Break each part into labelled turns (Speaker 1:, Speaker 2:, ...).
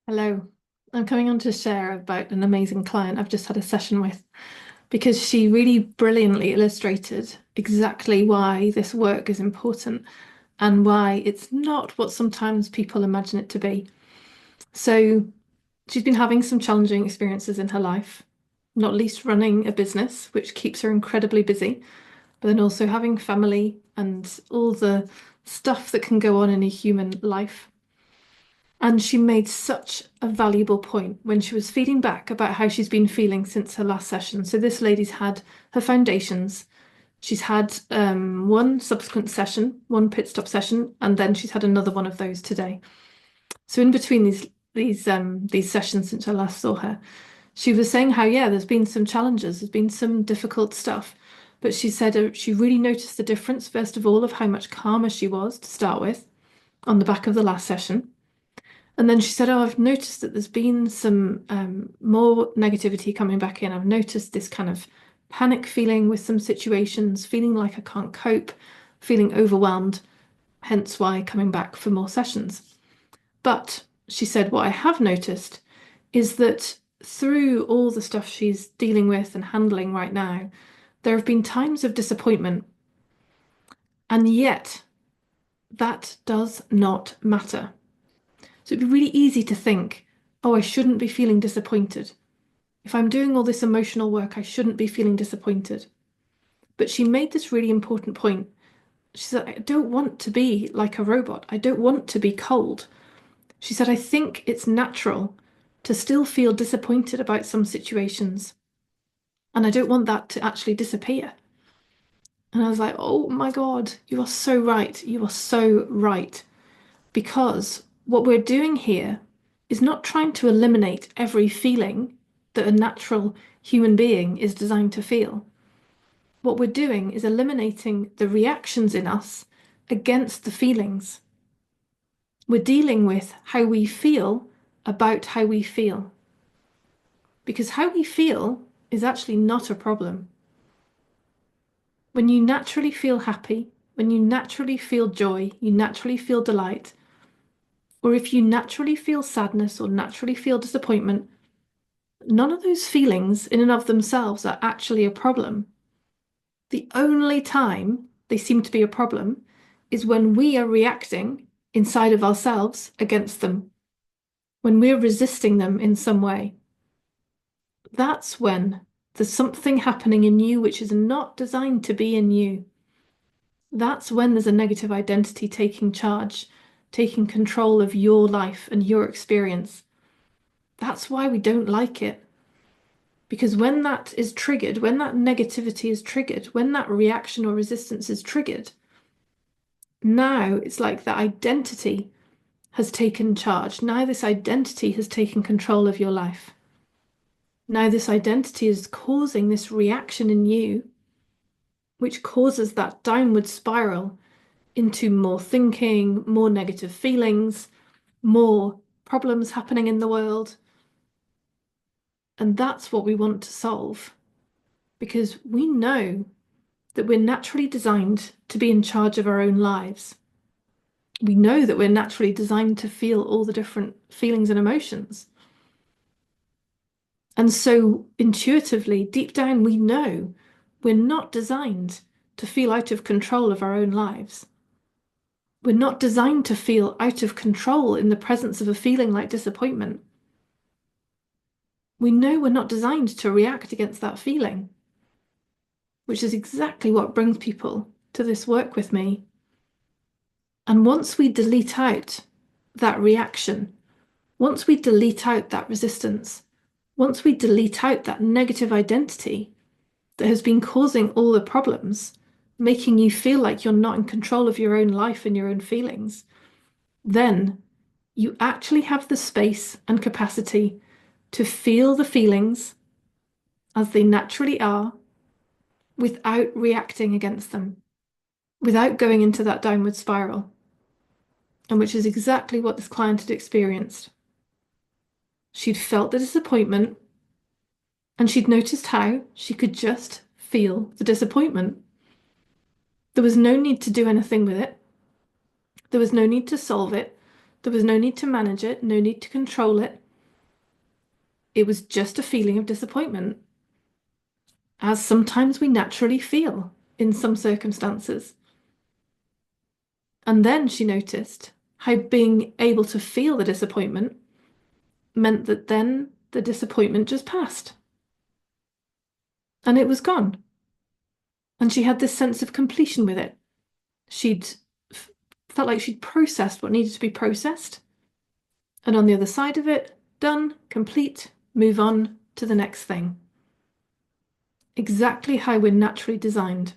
Speaker 1: Hello. I'm coming on to share about an amazing client I've just had a session with because she really brilliantly illustrated exactly why this work is important and why it's not what sometimes people imagine it to be. So, she's been having some challenging experiences in her life, not least running a business, which keeps her incredibly busy, but then also having family and all the stuff that can go on in a human life. And she made such a valuable point when she was feeding back about how she's been feeling since her last session. So, this lady's had her foundations. She's had one subsequent session, one pit stop session, and then she's had another one of those today. So, in between these sessions since I last saw her, she was saying how, yeah, there's been some challenges, there's been some difficult stuff. But she said she really noticed the difference, first of all, of how much calmer she was to start with on the back of the last session. And then she said, "Oh, I've noticed that there's been some more negativity coming back in. I've noticed this kind of panic feeling with some situations, feeling like I can't cope, feeling overwhelmed, hence why coming back for more sessions." But she said, what I have noticed is that through all the stuff she's dealing with and handling right now, there have been times of disappointment, and yet that does not matter. So it'd be really easy to think, oh, I shouldn't be feeling disappointed. If I'm doing all this emotional work, I shouldn't be feeling disappointed. But she made this really important point. She said, I don't want to be like a robot. I don't want to be cold. She said, I think it's natural to still feel disappointed about some situations. And I don't want that to actually disappear. And I was like, oh my God, you are so right. You are so right. Because what we're doing here is not trying to eliminate every feeling that a natural human being is designed to feel. What we're doing is eliminating the reactions in us against the feelings. We're dealing with how we feel about how we feel. Because how we feel is actually not a problem. When you naturally feel happy, when you naturally feel joy, you naturally feel delight, or if you naturally feel sadness or naturally feel disappointment, none of those feelings in and of themselves are actually a problem. The only time they seem to be a problem is when we are reacting inside of ourselves against them, when we're resisting them in some way. That's when there's something happening in you which is not designed to be in you. That's when there's a negative identity taking charge, taking control of your life and your experience. That's why we don't like it. Because when that is triggered, when that negativity is triggered, when that reaction or resistance is triggered, now it's like that identity has taken charge. Now this identity has taken control of your life. Now this identity is causing this reaction in you, which causes that downward spiral into more thinking, more negative feelings, more problems happening in the world. And that's what we want to solve because we know that we're naturally designed to be in charge of our own lives. We know that we're naturally designed to feel all the different feelings and emotions. And so intuitively, deep down, we know we're not designed to feel out of control of our own lives. We're not designed to feel out of control in the presence of a feeling like disappointment. We know we're not designed to react against that feeling, which is exactly what brings people to this work with me. And once we delete out that reaction, once we delete out that resistance, once we delete out that negative identity that has been causing all the problems, making you feel like you're not in control of your own life and your own feelings, then you actually have the space and capacity to feel the feelings as they naturally are without reacting against them, without going into that downward spiral, and which is exactly what this client had experienced. She'd felt the disappointment and she'd noticed how she could just feel the disappointment. There was no need to do anything with it. There was no need to solve it. There was no need to manage it, no need to control it. It was just a feeling of disappointment, as sometimes we naturally feel in some circumstances. And then she noticed how being able to feel the disappointment meant that then the disappointment just passed and it was gone. And she had this sense of completion with it. She'd felt like she'd processed what needed to be processed. And on the other side of it, done, complete, move on to the next thing. Exactly how we're naturally designed.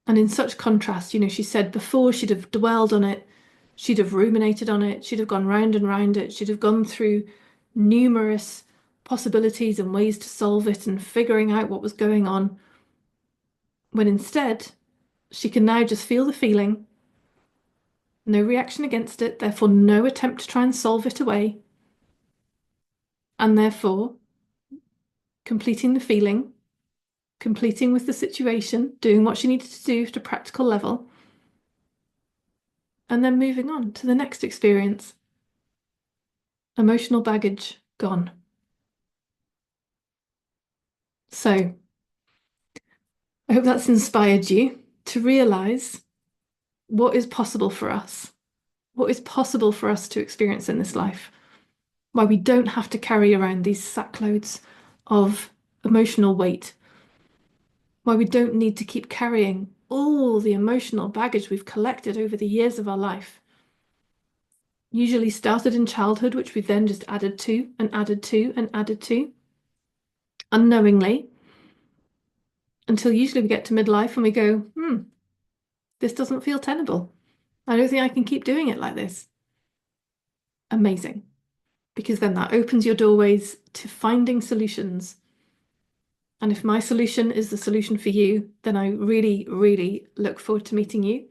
Speaker 1: And in such contrast, she said before she'd have dwelled on it, she'd have ruminated on it, she'd have gone round and round it, she'd have gone through numerous possibilities and ways to solve it and figuring out what was going on. When instead, she can now just feel the feeling, no reaction against it, therefore no attempt to try and solve it away, and therefore completing the feeling, completing with the situation, doing what she needed to do at a practical level, and then moving on to the next experience. Emotional baggage gone. So, I hope that's inspired you to realize what is possible for us, what is possible for us to experience in this life, why we don't have to carry around these sackloads of emotional weight, why we don't need to keep carrying all the emotional baggage we've collected over the years of our life. Usually started in childhood, which we've then just added to and added to and added to, unknowingly, until usually we get to midlife and we go, this doesn't feel tenable. I don't think I can keep doing it like this. Amazing. Because then that opens your doorways to finding solutions. And if my solution is the solution for you, then I really, really look forward to meeting you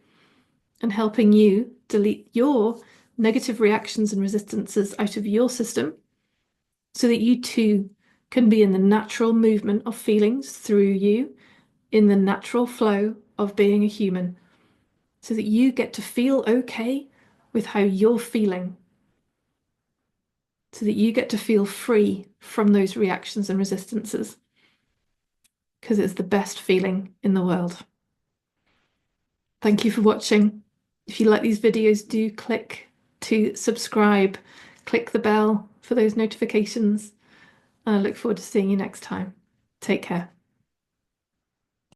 Speaker 1: and helping you delete your negative reactions and resistances out of your system so that you too can be in the natural movement of feelings through you, in the natural flow of being a human, so that you get to feel okay with how you're feeling, so that you get to feel free from those reactions and resistances, because it's the best feeling in the world. Thank you for watching. If you like these videos, do click to subscribe, click the bell for those notifications, and I look forward to seeing you next time. Take care.